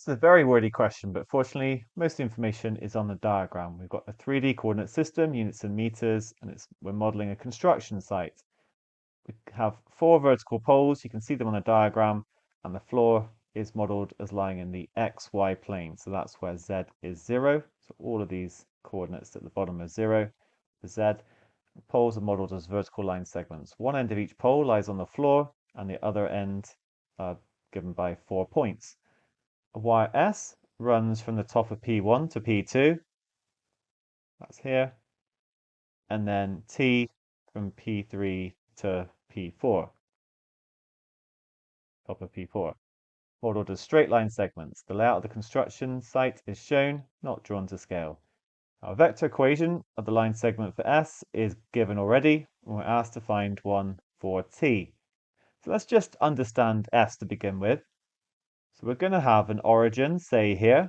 This is a very wordy question, but fortunately, most of the information is on the diagram. We've got a 3D coordinate system, units in meters, and we're modeling a construction site. We have 4 vertical poles. You can see them on the diagram, and the floor is modeled as lying in the XY plane. So that's where Z is 0. So all of these coordinates at the bottom are 0 for Z. The poles are modeled as vertical line segments. One end of each pole lies on the floor, and the other end given by 4 points. A wire S runs from the top of P1 to P2, that's here, and then T from P3 to P4, top of P4, modeled as straight line segments. The layout of the construction site is shown, not drawn to scale. Our vector equation of the line segment for S is given already, and we're asked to find one for T. So let's just understand S to begin with. So we're going to have an origin, say here,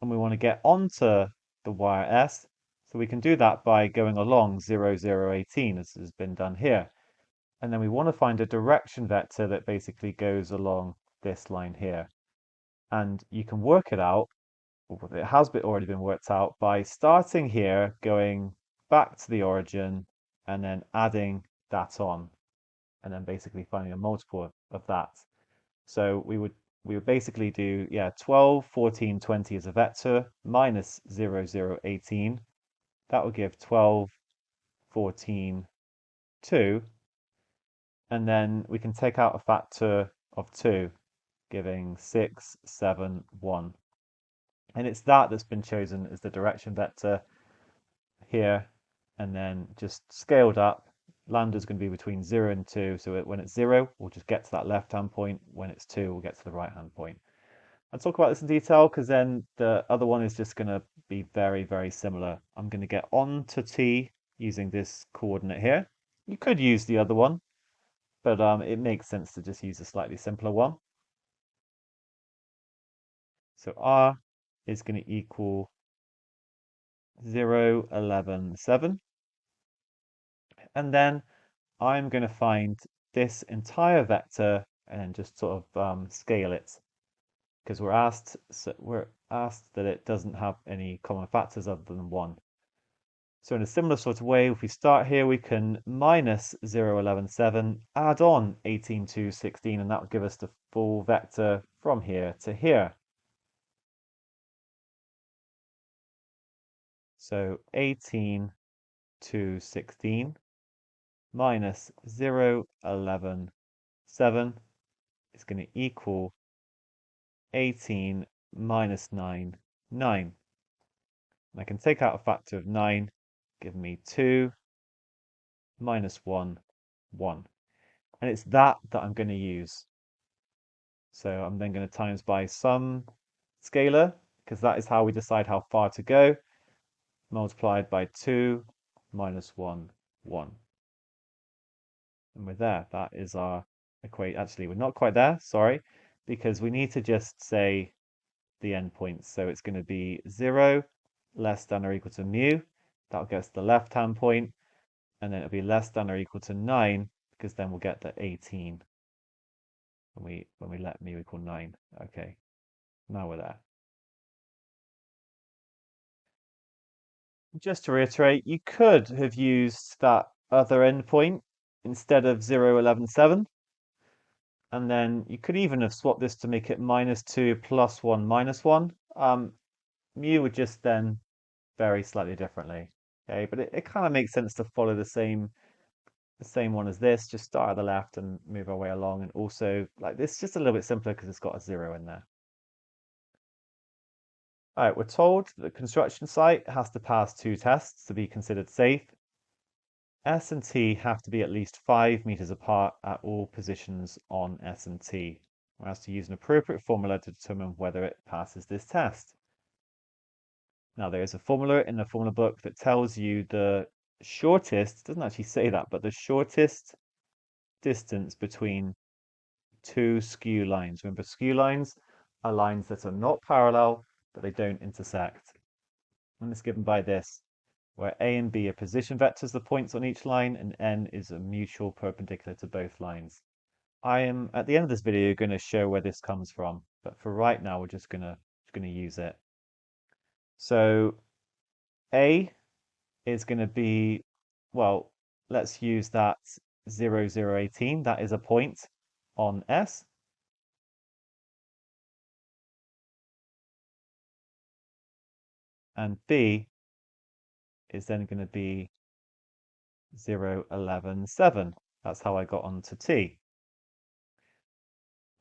and we want to get onto the wire S. So we can do that by going along 0, 0, 18, as has been done here. And then we want to find a direction vector that basically goes along this line here. And you can work it out, or it has already been worked out, by starting here, going back to the origin, and then adding that on, and then basically finding a multiple of that. So we would basically do, 12, 14, 20 as a vector, minus 0, 0, 18. That would give 12, 14, 2. And then we can take out a factor of 2, giving 6, 7, 1. And it's that's been chosen as the direction vector here, and then just scaled up. Lambda is going to be between 0 and 2, so when it's 0, we'll just get to that left-hand point. When it's 2, we'll get to the right-hand point. I'll talk about this in detail because then the other one is just going to be very, very similar. I'm going to get on to T using this coordinate here. You could use the other one, but it makes sense to just use a slightly simpler one. So R is going to equal 0, 11, 7. And then I'm going to find this entire vector and just sort of scale it, because we're asked that it doesn't have any common factors other than 1. So in a similar sort of way, if we start here, we can minus 0, 11, 7, add on 18, 2, 16, and that would give us the full vector from here to here. So 18, 2, 16 minus 0, 11, 7 is going to equal 18 minus 9, 9. And I can take out a factor of 9, give me 2 minus 1, 1. And it's that I'm going to use. So I'm then going to times by some scalar, because that is how we decide how far to go, multiplied by 2 minus 1, 1. And we're there. That is our equation. Actually, we're not quite there, sorry, because we need to just say the endpoints. So it's going to be 0 less than or equal to mu. That'll get us the left-hand point. And then it'll be less than or equal to 9, because then we'll get the 18 when we let mu equal 9. Okay, now we're there. Just to reiterate, you could have used that other endpoint instead of 0, 11, 7. And then you could even have swapped this to make it minus 2 plus 1 minus 1. Mu would just then vary slightly differently. Okay, but it kind of makes sense to follow the same one as this. Just start at the left and move our way along. And also, like this, just a little bit simpler because it's got a 0 in there. All right, we're told the construction site has to pass 2 tests to be considered safe. S and T have to be at least 5 meters apart at all positions on S and T. We're asked to use an appropriate formula to determine whether it passes this test. Now, there is a formula in the formula book that tells you the shortest, it doesn't actually say that, but the shortest distance between 2 skew lines. Remember, skew lines are lines that are not parallel, but they don't intersect. And it's given by this, where A and B are position vectors, the points on each line, and N is a mutual perpendicular to both lines. I am, at the end of this video, going to show where this comes from, but for right now, we're just gonna use it. So A is going to be, well, let's use that 0, 0, 18. That is a point on S. And B is then going to be 0, 11, 7. That's how I got onto T.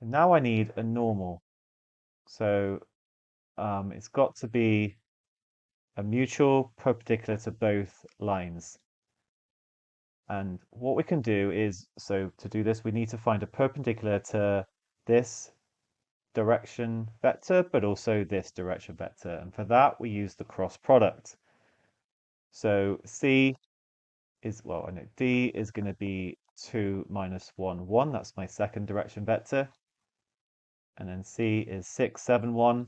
And now I need a normal. So it's got to be a mutual perpendicular to both lines. And what we can do is, so to do this, we need to find a perpendicular to this direction vector, but also this direction vector. And for that, we use the cross product. So C is, well, I know D is going to be 2 minus 1, 1. That's my second direction vector. And then C is 6, 7, 1.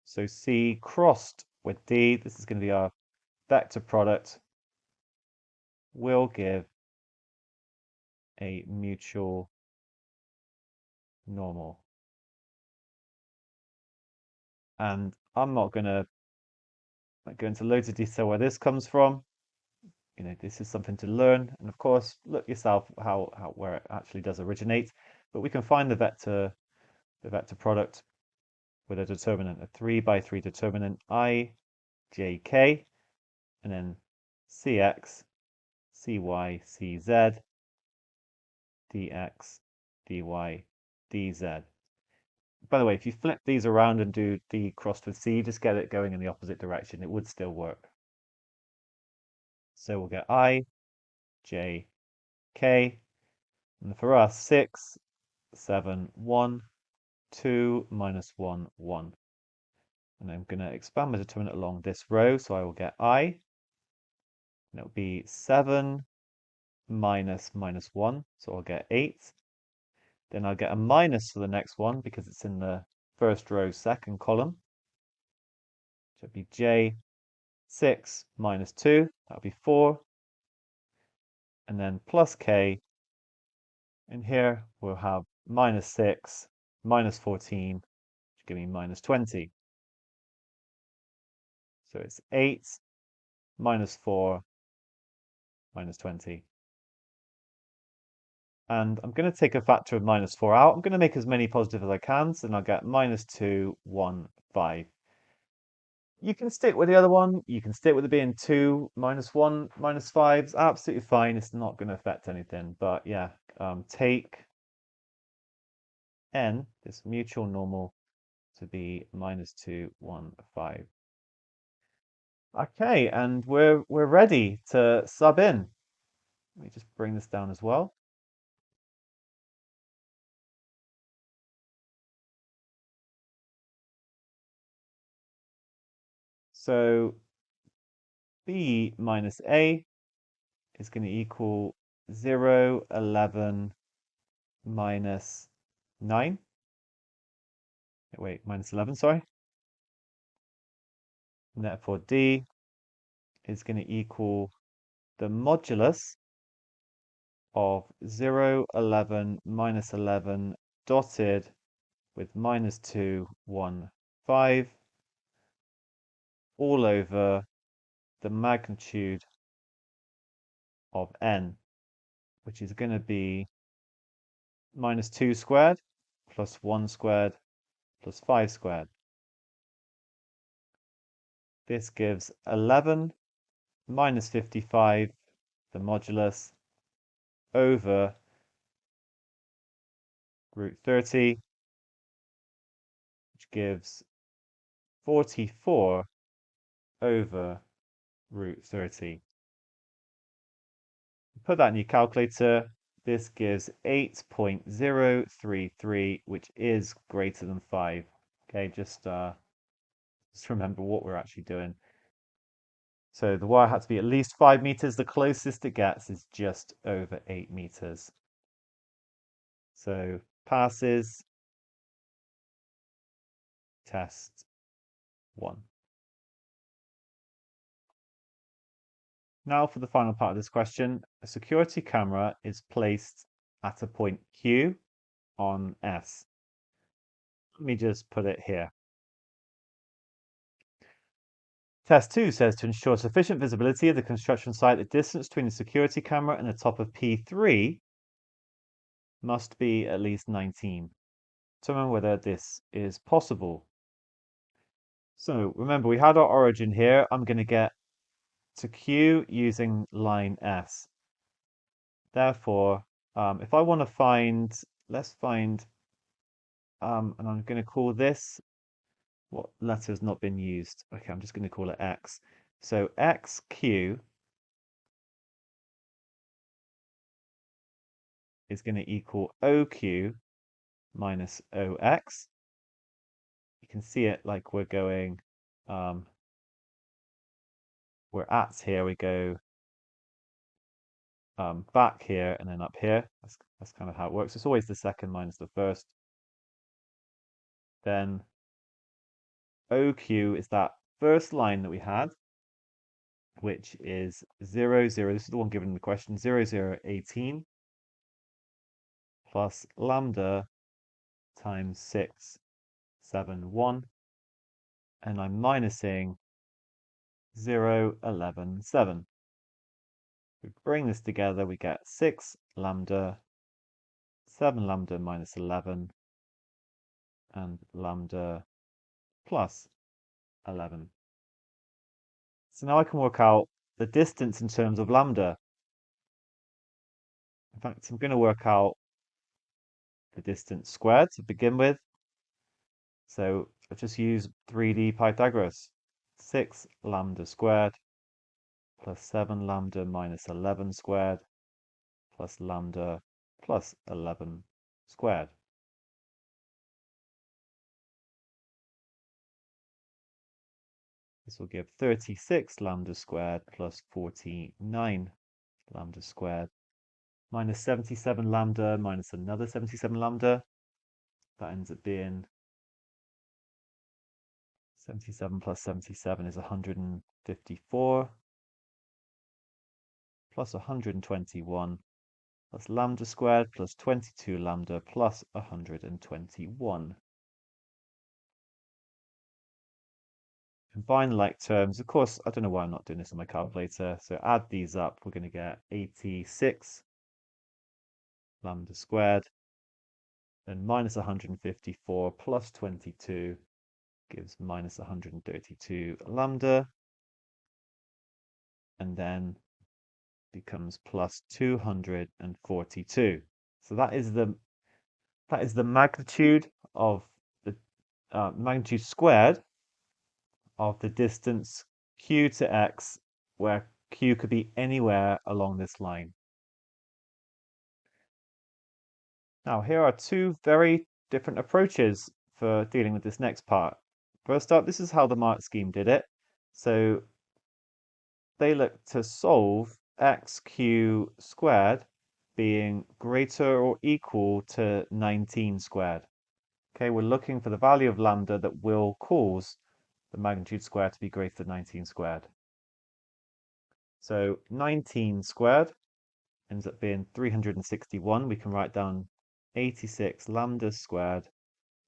So C crossed with D, this is going to be our vector product, will give a mutual normal. And I'm not going to go into loads of detail where this comes from. You know, this is something to learn. And of course, look yourself where it actually does originate. But we can find the vector product with a determinant, a 3 by 3 determinant I, j, k, and then cx, cy, cz, dx, dy, dz. By the way, if you flip these around and do D crossed with C, just get it going in the opposite direction. It would still work. So we'll get I, J, K, and for us, 6, 7, 1, 2, minus 1, 1. And I'm going to expand my determinant along this row, so I will get I, and it'll be 7 minus minus 1, so I'll get 8. Then I'll get a minus for the next one because it's in the first row, second column. So it'll be J, 6 minus 2, that'll be 4. And then plus K, and here we'll have minus 6, minus 14, which give me minus 20. So it's 8 minus 4 minus 20. And I'm going to take a factor of minus 4 out. I'm going to make as many positive as I can, so then I'll get minus 2, 1, 5. You can stick with the other one. You can stick with it being 2, minus 1, minus 5. It's absolutely fine. It's not going to affect anything. But yeah, take n, this mutual normal, to be minus 2, 1, 5. Okay, and we're ready to sub in. Let me just bring this down as well. So B minus A is going to equal 0, 11, minus 9. Wait, minus 11, sorry. And therefore D is going to equal the modulus of 0, 11, minus 11 dotted with minus 2, 1, 5 all over the magnitude of n, which is going to be minus 2 squared plus 1 squared plus 5 squared. This gives 11 minus 55, the modulus, over root 30, which gives 44 over root 30. Put that in your calculator. This gives 8.033, which is greater than 5. Okay, just remember what we're actually doing. So the wire had to be at least 5 meters. The closest it gets is just over 8 meters. So passes, test 1. Now for the final part of this question, a security camera is placed at a point Q on S. Let me just put it here. Test 2 says to ensure sufficient visibility of the construction site, the distance between the security camera and the top of P3 must be at least 19. Determine whether this is possible. So remember, we had our origin here. I'm going to get to Q using line S. Therefore, if I want to find, let's find, and I'm going to call this, what letter has not been used? Okay, I'm just going to call it X. So XQ is going to equal OQ minus OX. You can see it like we're going, we're at here, we go back here and then up here. That's kind of how it works. It's always the second minus the first. Then OQ is that first line that we had, which is 0, 0. This is the one given in the question, 0, 0, 18 plus lambda times 6, 7, 1. And I'm minusing 0, 11, 7. We bring this together, we get 6 lambda, 7 lambda minus 11, and lambda plus 11. So now I can work out the distance in terms of lambda. In fact, I'm going to work out the distance squared to begin with. So I'll just use 3D Pythagoras. 6 lambda squared plus 7 lambda minus 11 squared plus lambda plus 11 squared. This will give 36 lambda squared plus 49 lambda squared minus 77 lambda minus another 77 lambda. That ends up being 77 plus 77 is 154 plus 121 plus lambda squared plus 22 lambda plus 121. Combine like terms. Of course, I don't know why I'm not doing this on my calculator. So add these up. We're going to get 86 lambda squared. Then minus 154 plus 22 gives minus 132 lambda. And then becomes plus 242. So that is the magnitude of the magnitude squared of the distance q to x, where q could be anywhere along this line. Now, here are two very different approaches for dealing with this next part. First up, this is how the mark scheme did it. So they looked to solve xq squared being greater or equal to 19 squared. Okay, we're looking for the value of lambda that will cause the magnitude squared to be greater than 19 squared. So 19 squared ends up being 361. We can write down 86 lambda squared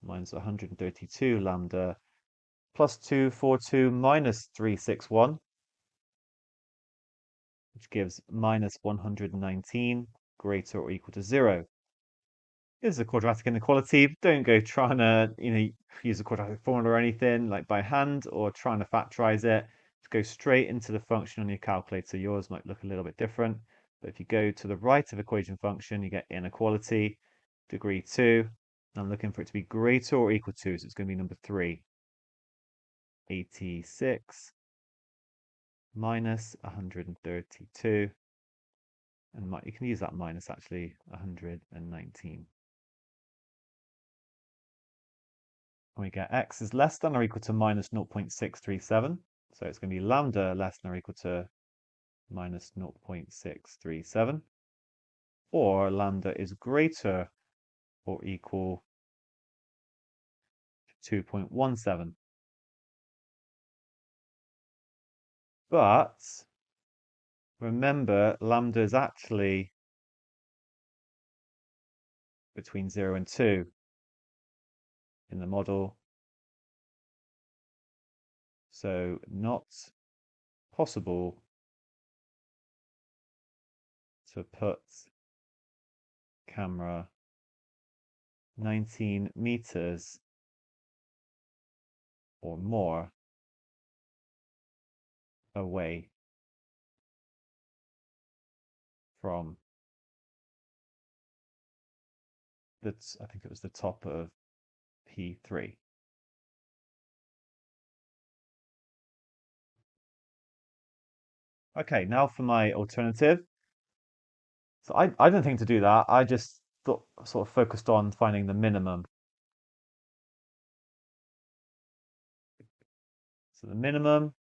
minus 132 lambda plus 242 minus 361, which gives minus 119 greater or equal to 0. This is a quadratic inequality. Don't go trying to, use a quadratic formula or anything like by hand or trying to factorize it. Just go straight into the function on your calculator. Yours might look a little bit different, but if you go to the right of equation function, you get inequality, degree 2. I'm looking for it to be greater or equal to, so it's going to be number 3. 86 minus 132, and you can use that minus actually, 119. And we get x is less than or equal to minus 0.637, so it's going to be lambda less than or equal to minus 0.637, or lambda is greater or equal to 2.17. But remember, lambda is actually between 0 and 2 in the model. So not possible to put camera 19 meters or more away from I think it was the top of P3. Okay, now for my alternative. So I didn't think to do that. I just sort of focused on finding the minimum. So the minimum,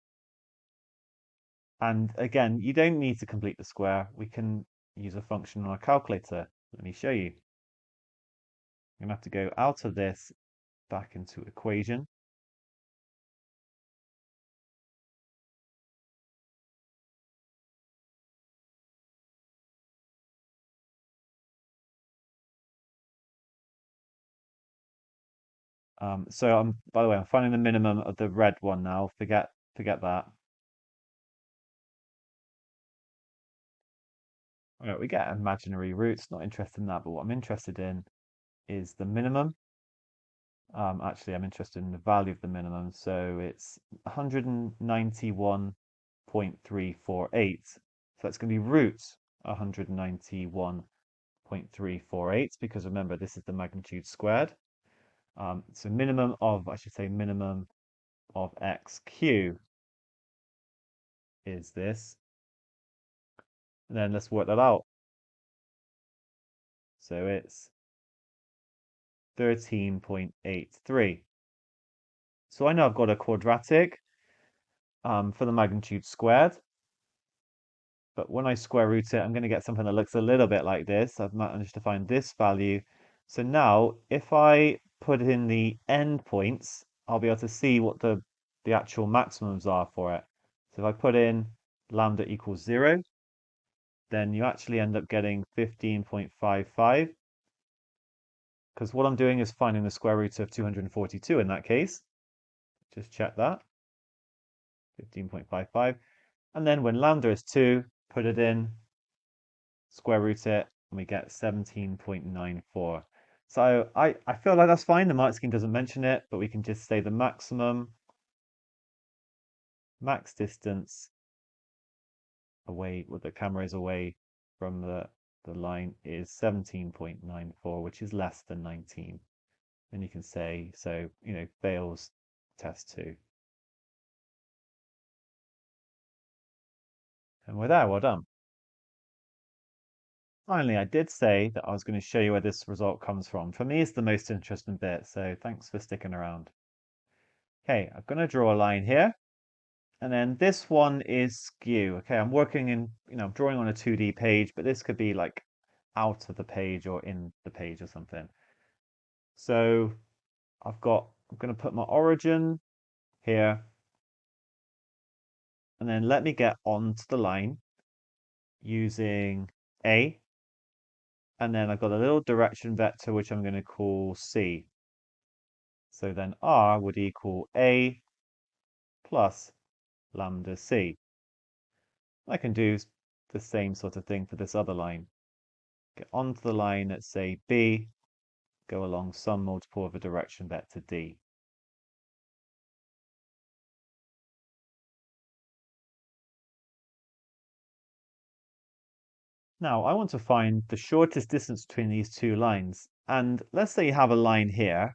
and again, you don't need to complete the square. We can use a function on our calculator. Let me show you. I'm gonna have to go out of this back into equation. So by the way, I'm finding the minimum of the red one now. Forget that. All right, we get imaginary roots. Not interested in that, but what I'm interested in is the minimum. Actually, I'm interested in the value of the minimum. So it's 191.348. So that's going to be root 191.348 because remember, this is the magnitude squared. So minimum of, I should say, minimum of xq is this. And then let's work that out. So it's 13.83. So I know I've got a quadratic for the magnitude squared. But when I square root it, I'm going to get something that looks a little bit like this. I've managed to find this value. So now if I put in the endpoints, I'll be able to see what the actual maximums are for it. So if I put in lambda equals 0, then you actually end up getting 15.55. Because what I'm doing is finding the square root of 242 in that case. Just check that. 15.55. And then when lambda is 2, put it in, square root it, and we get 17.94. So I feel like that's fine. The mark scheme doesn't mention it, but we can just say the max distance away, well, the camera is away from the line is 17.94, which is less than 19. And you can say, so, fails test 2. And we're there, well done. Finally, I did say that I was going to show you where this result comes from. For me, it's the most interesting bit, so thanks for sticking around. Okay, I'm going to draw a line here. And then this one is skew. Okay, I'm working in, I'm drawing on a 2D page, but this could be like out of the page or in the page or something. So I'm going to put my origin here. And then let me get onto the line using A. And then I've got a little direction vector, which I'm going to call C. So then R would equal A plus lambda C. I can do the same sort of thing for this other line. Get onto the line at, say, B, go along some multiple of a direction vector D. Now, I want to find the shortest distance between these two lines. And let's say you have a line here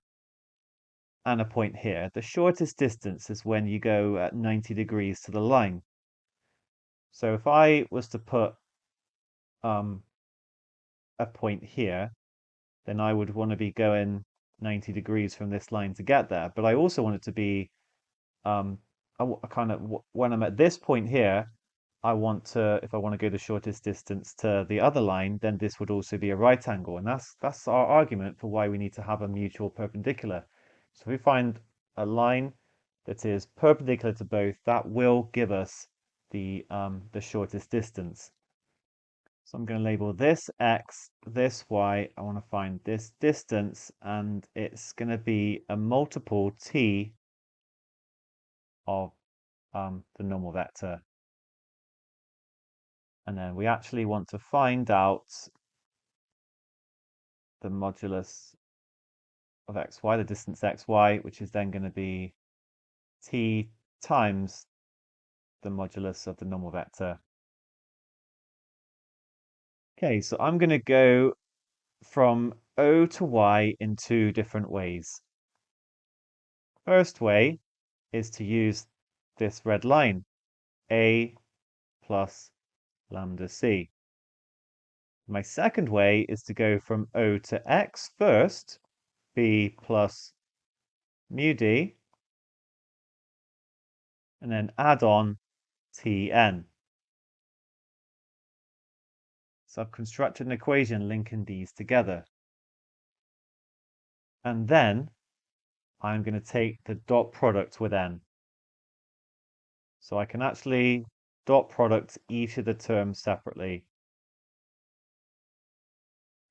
and a point here. The shortest distance is when you go at 90 degrees to the line. So if I was to put a point here, then I would want to be going 90 degrees from this line to get there. But I also want it to be, I kind of, when I'm at this point here, if I want to go the shortest distance to the other line, then this would also be a right angle. And that's our argument for why we need to have a mutual perpendicular. So if we find a line that is perpendicular to both, that will give us the shortest distance. So I'm going to label this x, this y. I want to find this distance, and it's going to be a multiple t of the normal vector. And then we actually want to find out the modulus of xy, the distance xy, which is then going to be t times the modulus of the normal vector. Okay, so I'm going to go from O to Y in two different ways. First way is to use this red line, A plus lambda C. My second way is to go from O to X first, B plus mu D, and then add on Tn. So I've constructed an equation linking these together. And then I'm going to take the dot product with n. So I can actually dot product each of the terms separately.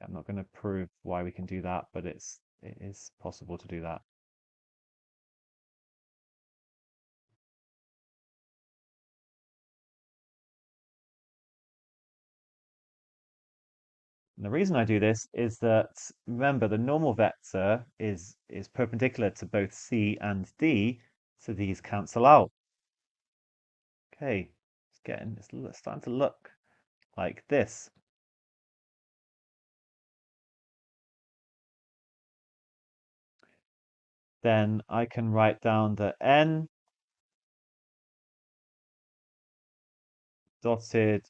I'm not going to prove why we can do that, but it is possible to do that. And the reason I do this is that, remember, the normal vector is perpendicular to both C and D, so these cancel out. Okay, it's starting to look like this. Then I can write down that n dotted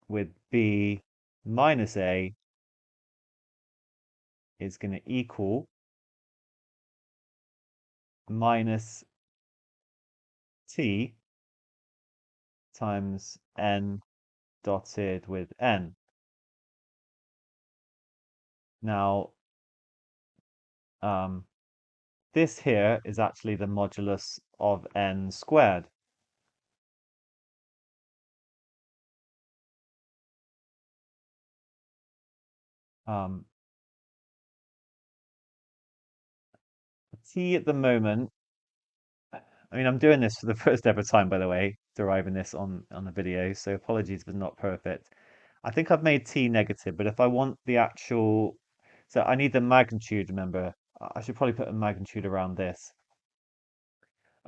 with b minus a is going to equal minus t times n dotted with n. Now, this here is actually the modulus of n squared. T at the moment, I mean, I'm doing this for the first ever time, by the way, deriving this on a video, so apologies if it's not perfect. I think I've made t negative, but if I want the actual, so I need the magnitude, remember, I should probably put a magnitude around this.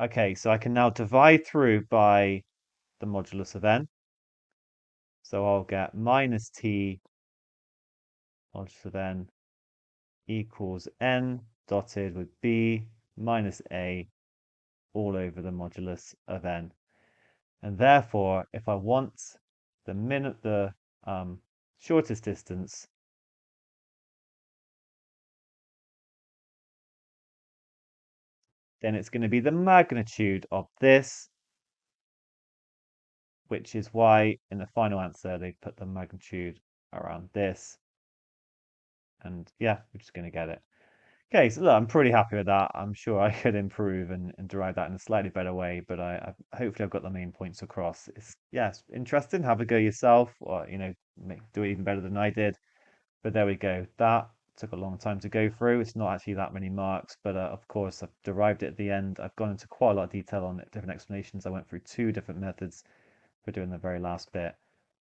Okay, so I can now divide through by the modulus of n. So I'll get minus t modulus of n equals n dotted with b minus a all over the modulus of n. And therefore, if I want the shortest distance, then it's going to be the magnitude of this, which is why in the final answer they put the magnitude around this. And yeah, we're just going to get it. Okay, so look, I'm pretty happy with that. I'm sure I could improve and derive that in a slightly better way, but hopefully I've got the main points across. It's interesting. Have a go yourself, or do it even better than I did. But there we go. That took a long time to go through. It's not actually that many marks, but of course I've derived it at the end. I've gone into quite a lot of detail on it, different explanations. I went through two different methods for doing the very last bit.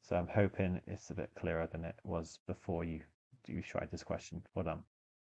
So I'm hoping it's a bit clearer than it was before you tried this question. Well done.